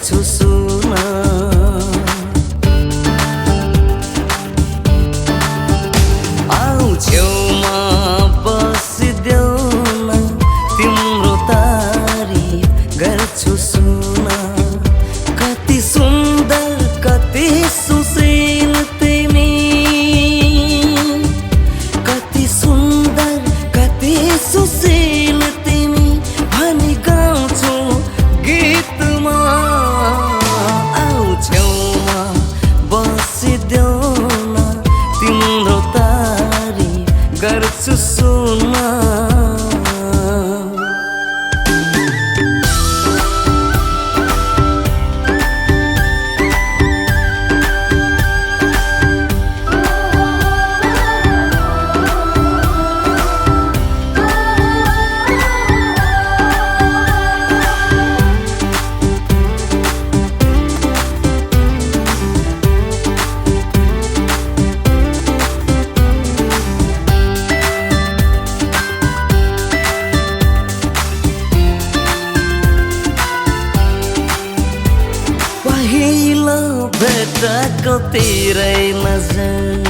गर्छु सुन आऊ छेउमा बसिदेऊ न तिम्रो तारिफ गर्छु सुन कति सुन्दर कति सुशील तिमी कति सुन्दर कति सुशील तिमी भनी गाउँछु गीतमा आऊ छेउमा बसिदेऊ न तिम्रो तारिफ गर्छु सुन पहिलो भेटको तिरै नजर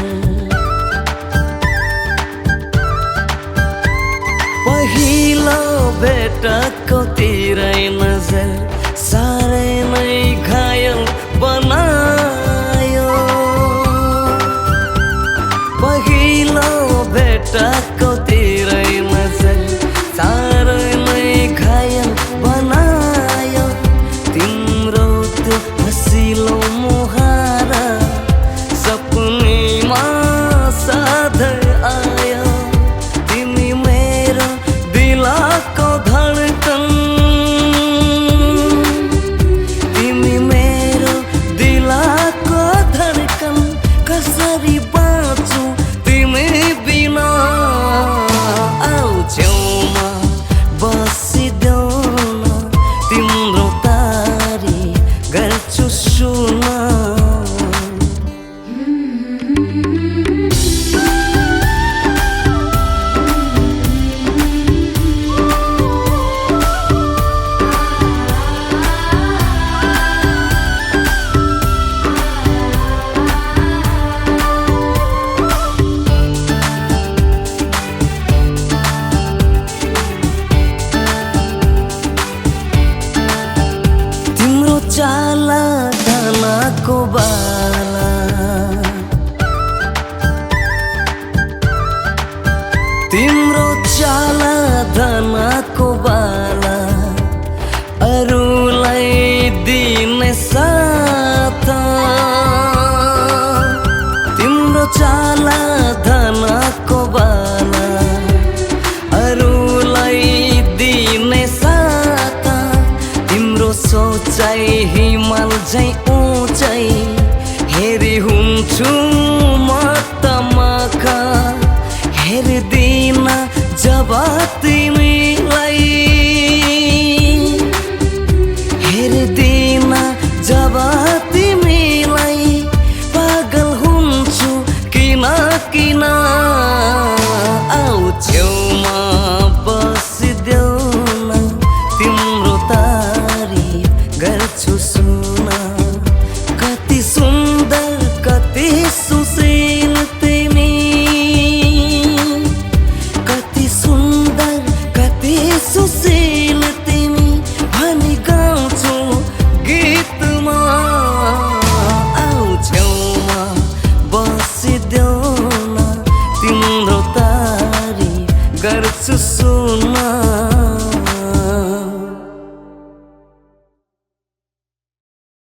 पहिलो भेटको तिरै नजर साह्रै नै घायल बनायो पहिलो भेटको तिरै नजर साह्रै नै घायल बनायो तिम्रो त्यो हसिलो मुहारा सपनीमा सधैँ आयो तिमी मेरो दिलको धडकन तिमी मेरो दिलको धडकन कसरी बाँचु तिमी बिना आऊ छेउमा बसिदेऊ न तिम्रो तारिफ गर्छु सुन तिम्रो चाला धनको बाला तिम्रो चाला धनको बाला अरूलाई दिने साथ तिम्रो चाला धनको बाला अरूलाई दिने साथ तिम्रो सोचाइ हिमाल झै उँचाइ हेरी हुन्छु म तमका हेर्दिन जब तिमीलाई